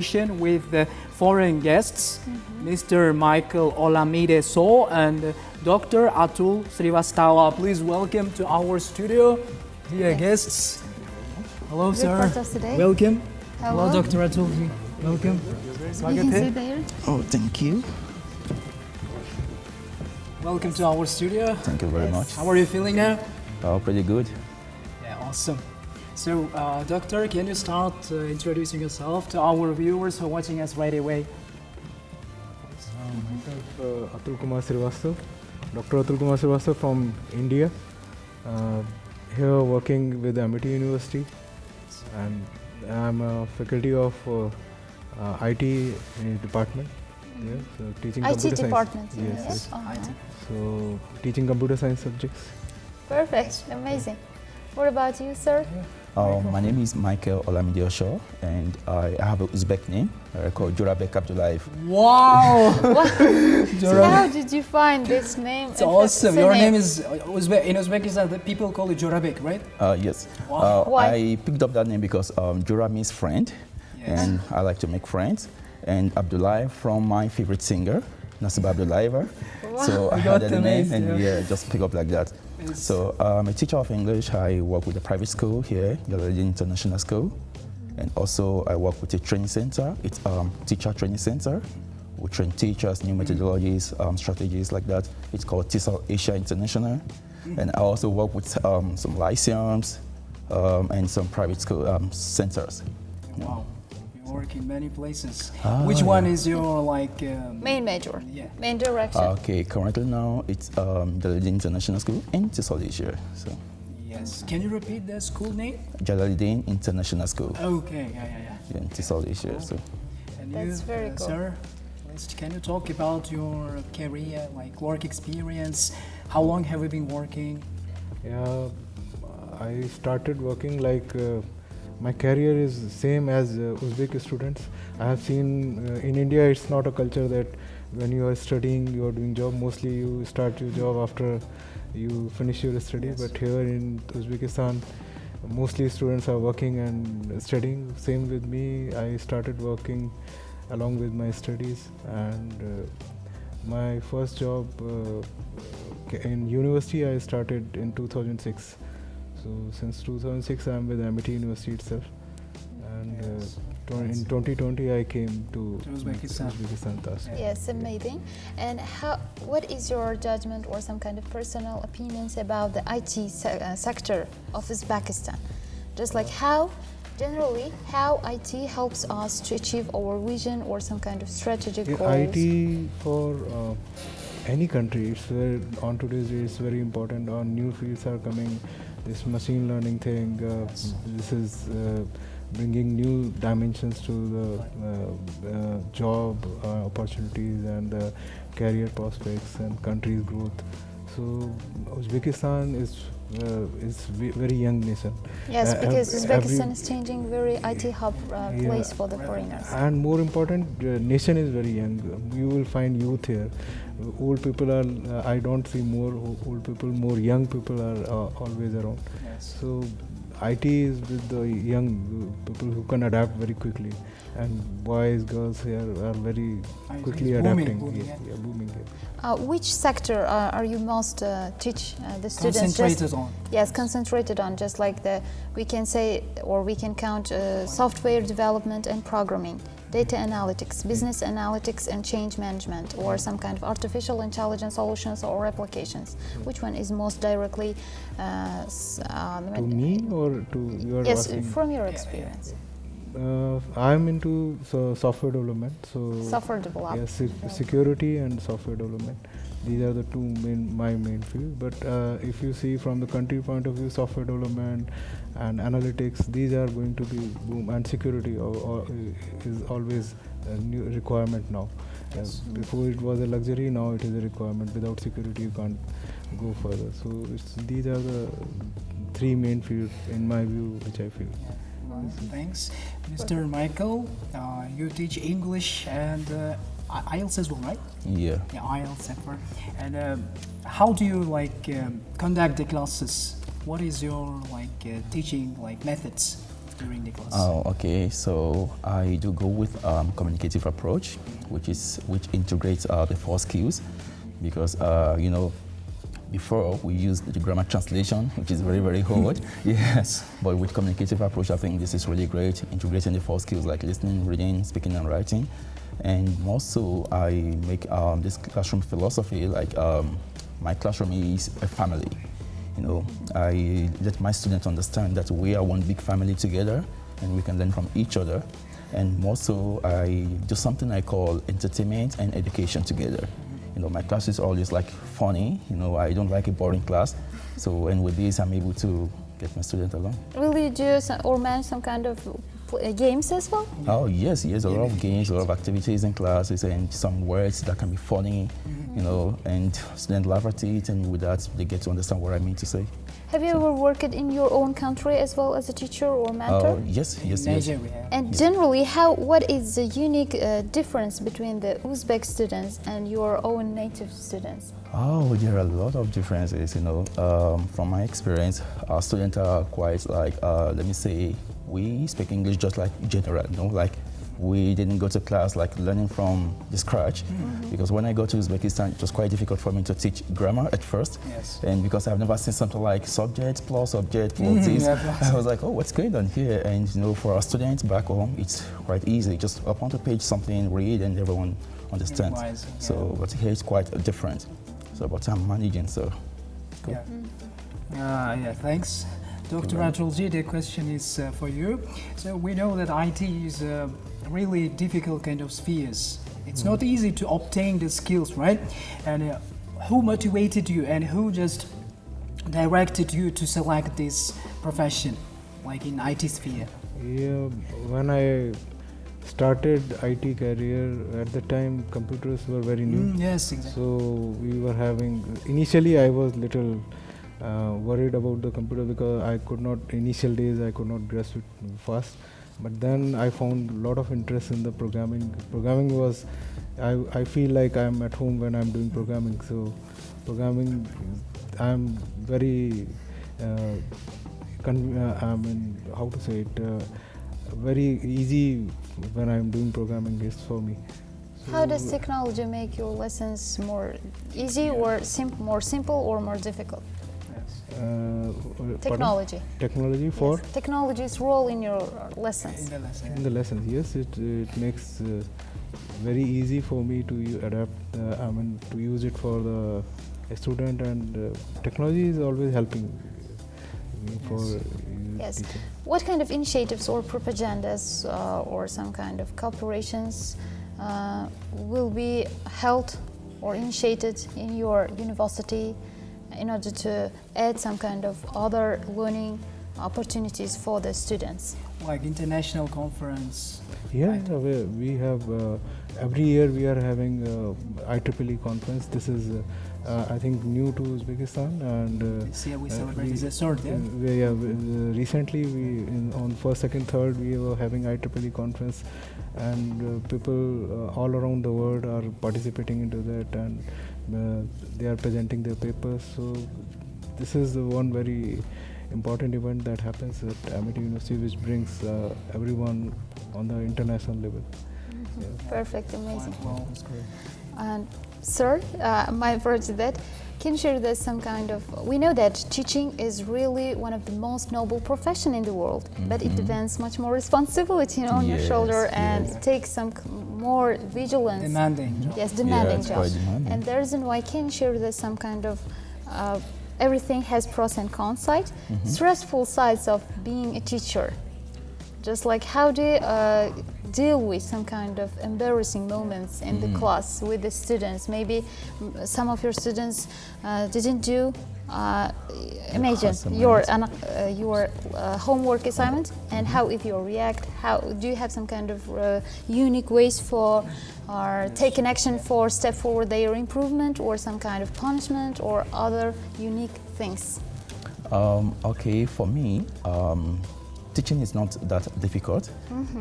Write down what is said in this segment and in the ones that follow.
with foreign guests, Mr. Michael Olamide So and Dr. Atul Srivastava. Please welcome to our studio, dear guests. Hello, sir. Today. Welcome. Hello. Dr. Atul. Welcome. You can sit there. Oh, thank you. Welcome to our studio. Thank you very much. How are you feeling now? Pretty good. Yeah, awesome. So, Doctor, can you start introducing yourself to our viewers who are watching us right away? Myself, Atul Kumar Srivastava, Dr. Atul Kumar Srivastava from India. Here working with Amity University, and I'm a faculty of IT department. Yeah, so teaching IT computer department. science. Yes. Uh-huh. So teaching computer science subjects. Perfect. Amazing. What about you, sir? My name is Michael Olamide Osho, and I have an Uzbek name called Jurabek Abdullayev. Wow! How did you find this name? It's awesome. Your name is Uzbek. In Uzbekistan, the people call it Jorabek, right? Yes. Wow. Why? I picked up that name because Jura means friend, and I like to make friends. And Abdullayev from my favorite singer, Nasib Abdullayev. So I had the name, and just pick up like that. So I'm a teacher of English. I work with a private school here, Jalaludin International School. And also I work with a training center. It's teacher training center. We train teachers, new methodologies, strategies like that. It's called TESOL Asia International. And I also work with some lyceums and some private school centers. Wow. You work in many places. Which one is your Main major. Yeah. Main direction. Okay, currently now it's Jalaludin International School in TESOL Asia. So. Yes. Can you repeat the school name? Jalaludin International School. Okay. Yeah. In TESOL Asia. So. And That's you, very cool. sir, can you talk about your career, like work experience? How long have you been working? Yeah, I started working my career is same as Uzbek students. I have seen in India it's not a culture that when you are studying you are doing job. Mostly you start your job after you finish your study. Yes. But here in Uzbekistan mostly students are working and studying. Same with me. I started working along with my studies, and my first job in university I started in 2006. So since 2006 I am with Amity University itself, and in 2020 I came to Uzbekistan. thus. Yes, amazing. And what is your judgment or some kind of personal opinions about the IT sector of Uzbekistan? Just like generally, how IT helps us to achieve our vision or some kind of strategic goals? IT for any country, on today's day, it's very important. New fields are coming. This machine learning thing, this is bringing new dimensions to the job opportunities and the career prospects and country's growth. So Uzbekistan is very young nation. Yes, because Uzbekistan is changing very IT hub place for the foreigners. And more important, nation is very young. You will find youth here. Old people are, I don't see more old people, more young people are always around. Yes. So IT is with the young people who can adapt very quickly, and boys, girls here are very quickly adapting. Booming here. Which sector are you most teach the students? Concentrated on. Yes, concentrated on, just like we can say, or we can count software development and programming, data analytics, business analytics and change management, or some kind of artificial intelligence solutions or applications. Which one is most directly to me or to your? Yes, asking? from your experience. I'm into software development. So Software development. yes, security and software development. These are the my main field. But if you see from the country point of view, software development and analytics, these are going to be boom. And security is always a new requirement now. Before it was a luxury, now it is a requirement. Without security, you can't go further. So these are the three main fields, in my view, which I feel. Thanks. Mr. Michael, you teach English and IELTS as well, right? Yeah. Yeah, IELTS. And how do you conduct the classes? What is your teaching methods? during the class? Oh, okay. So I do go with communicative approach, which integrates the four skills, because before we used the grammar translation, which is very, very hard. Yes, but with communicative approach, I think this is really great, integrating the four skills like listening, reading, speaking, and writing. And more so, I make this classroom philosophy like my classroom is a family. I let my students understand that we are one big family together, and we can learn from each other. And more so, I do something I call entertainment and education together. My class is always like funny. I don't like a boring class. So, and with this, I'm able to get my students along. Will you do or manage some kind of games as well? Oh, yes, a lot of games, a lot of activities in classes, and some words that can be funny, and students laugh at it, and with that, they get to understand what I mean to say. Have you ever worked in your own country as well as a teacher or mentor? Yes. Nigeria. And generally, what is the unique difference between the Uzbek students and your own native students? Oh, there are a lot of differences, from my experience, our students are quite like, let me say, we speak English just like general, like we didn't go to class like learning from the scratch, because when I go to Uzbekistan, it was quite difficult for me to teach grammar at first. Yes. And because I've never seen something like subject plus this, I was like, oh, what's going on here? And for our students back home, it's quite easy. Just up on the page something, read, and everyone understands. Memorize, yeah. So, but here it's quite different. So, but I'm managing, so cool. Yeah, thanks. Dr. Atulji, the question is for you. So we know that IT is a really difficult kind of spheres. It's not easy to obtain the skills, right? And who motivated you and who just directed you to select this profession, like in IT sphere? Yeah, when I started IT career, at the time computers were very new. Yes, exactly. So we were having, initially I was little worried about the computer because initial days I could not grasp it fast. But then I found a lot of interest in the programming. Programming was, I feel like I'm at home when I'm doing programming. So programming, I'm very, how to say it, very easy when I'm doing programming is for me. So How does technology make your lessons more easy or more simple or more difficult? Technology. Technology for? Yes. Technology's role in your lessons. In the lessons, yes, it makes very easy for me to adapt. To use it for the student, and technology is always helping me for. Yes. Teaching. What kind of initiatives or propagandas or some kind of cooperations will be held or initiated in your university in order to add some kind of other learning opportunities for the students? Like international conference? Yeah, we have, every year we are having IEEE conference. This is, I think, new to Uzbekistan. And This year we celebrated the third, recently on 1st, 2nd, 3rd we were having IEEE conference, and people all around the world are participating into that, and they are presenting their papers. So this is the one very important event that happens at Amity University, which brings everyone on the international level. Mm-hmm. Yeah. Perfect, amazing. Wow, that's great. And sir, my approach to that, can you share with us some kind of, we know that teaching is really one of the most noble profession in the world, but it demands much more responsibility on your shoulder, and it takes some more vigilance. Demanding job. Yes, demanding job. Quite demanding. And the reason why, can you share with us some kind of, everything has pros and cons side, stressful sides of being a teacher. Just like how do you deal with some kind of embarrassing moments in the class with the students? Maybe some of your students didn't do, imagine your homework assignment, and how if you react, how do you have some kind of unique ways for or take an action for step forward their improvement, or some kind of punishment or other unique things? Okay, for me, teaching is not that difficult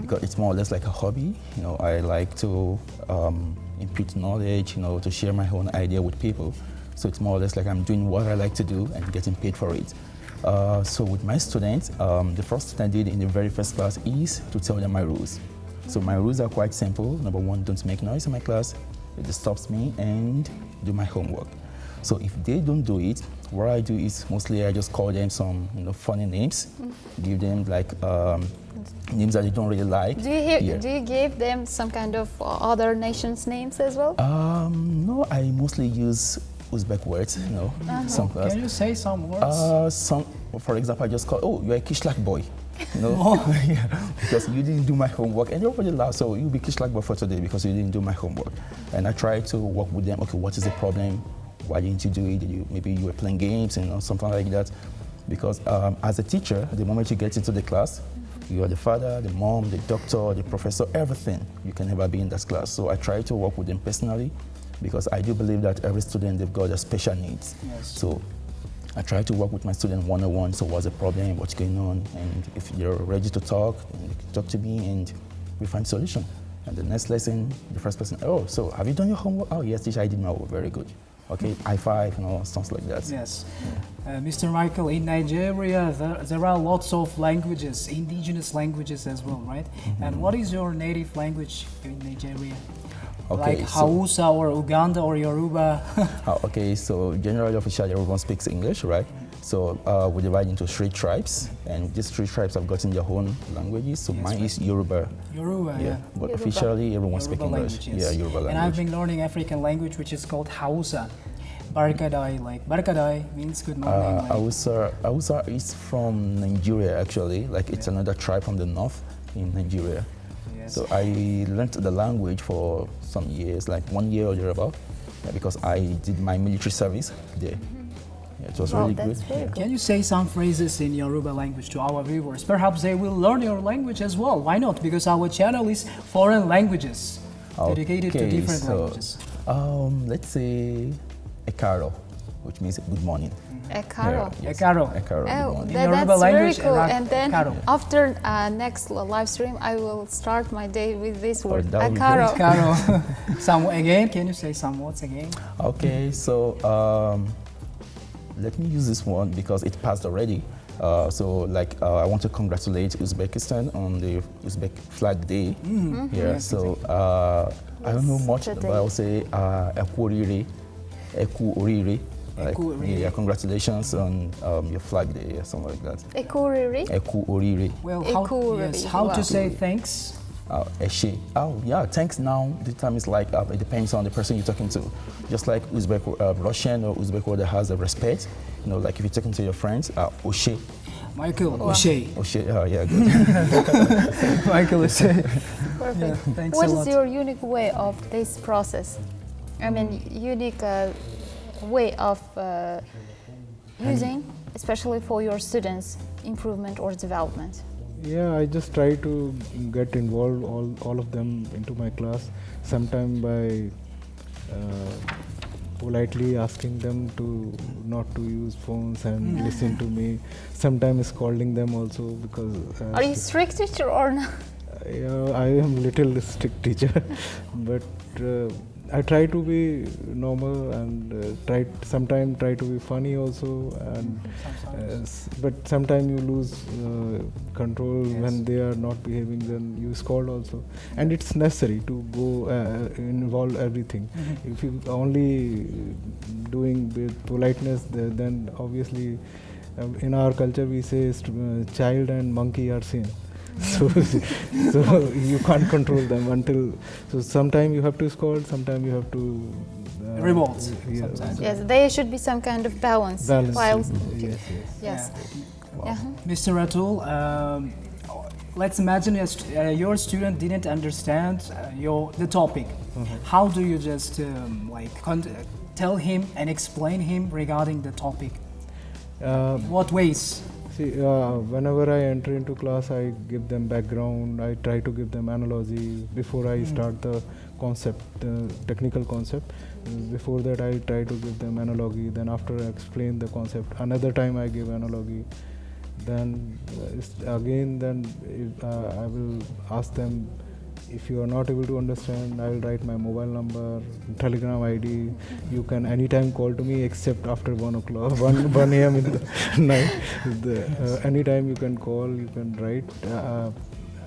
because it's more or less like a hobby. I like to impute knowledge, to share my own idea with people. So it's more or less like I'm doing what I like to do and getting paid for it. So with my students, the first thing I did in the very first class is to tell them my rules. So my rules are quite simple. Number one, don't make noise in my class. It disturbs me, and do my homework. So if they don't do it, what I do is mostly I just call them some funny names, give them like names that they don't really like. Do you give them some kind of other nations' names as well? No, I mostly use Uzbek words. Can you say some words? For example, I just call, oh, you're a Kishlak boy. Yeah, because you didn't do my homework, and everybody laughs. So you'll be Kishlak boy for today because you didn't do my homework. And I try to work with them. Okay, what is the problem? Why didn't you do it? Maybe you were playing games, something like that. Because as a teacher, the moment you get into the class, you are the father, the mom, the doctor, the professor, everything. You can never be in that class. So I try to work with them personally, because I do believe that every student, they've got their special needs. Yes. So I try to work with my student one-on-one. So what's the problem? What's going on? And if you're ready to talk, you can talk to me, and we find solution. And the next lesson, the first person, oh, so have you done your homework? Oh, yes, teacher, I did my homework. Very good. Okay, high five, stuff like that. Yes. Mr. Michael, in Nigeria, there are lots of languages, indigenous languages as well, right? And what is your native language in Nigeria? Okay, like Hausa or Uganda or Yoruba? Okay, so generally, officially, everyone speaks English, right? So we divide into 3 tribes, and these 3 tribes have gotten their own languages. So mine is Yoruba. Yoruba, yeah. But officially, everyone speaks English. Language, yes. Yeah, Yoruba language. And I've been learning African language, which is called Hausa. Barkadai, Barkadai means good morning. Hausa is from Nigeria, actually. Like it's another tribe from the north in Nigeria. Yes. So I learned the language for some years, like 1 year or thereabout, because I did my military service there. Yeah, it was really good. Can you say some phrases in Yoruba language to our viewers? Perhaps they will learn your language as well. Why not? Because our channel is foreign languages, dedicated to different languages. Let's say Ekaro, which means good morning. Ekaro. Yeah, yes. Ekaro. Ekaro. Oh, that's very cool. And then Ekaro. after next live stream, I will start my day with this word, that would be Ekaro. Ekaro. Again, can you say some words again? Okay, so let me use this one because it passed already. I want to congratulate Uzbekistan on the Uzbek Flag Day. So I don't know much, but I'll say Eku Orire. Eku Orire. Yeah, congratulations on your Flag Day, or something like that. Eku Orire? Eku Orire. Well, how to say thanks? Eshe. Oh, yeah, thanks now. The time is like, it depends on the person you're talking to. Just like Uzbek, Russian or Uzbek word that has a respect. Like if you're talking to your friends, Oshe. Michael, Oshe. Oshe, yeah, good. Michael, Oshe. Perfect. Yeah, thanks What a is lot. your unique way of this process? I mean, unique way of using, especially for your students' improvement or development? Yeah, I just try to get involved all of them into my class. Sometimes by politely asking them to not to use phones and listen to me. Sometimes scolding them also because. Are you strict teacher or not? Yeah, I am little strict teacher, but I try to be normal and sometimes try to be funny also, and but sometimes you lose control when they are not behaving. Then you scold also, and it's necessary to go involve everything. If you only doing with politeness, then obviously in our culture we say child and monkey are same. So you can't control them until. So sometimes you have to scold, sometimes you have to revolt. Sometimes. Yes, there should be some kind of balance. While yes. Yes. Wow. Mr. Atul, let's imagine your student didn't understand the topic. How do you just tell him and explain him regarding the topic? What ways? See, whenever I enter into class, I give them background. I try to give them analogy before I start the concept, technical concept. Before that, I try to give them analogy. Then after I explain the concept, another time I give analogy. Then I will ask them If you are not able to understand, I will write my mobile number, Telegram ID. You can anytime call to me except after 1 o'clock, 1 a.m. in the night. Anytime you can call, you can write.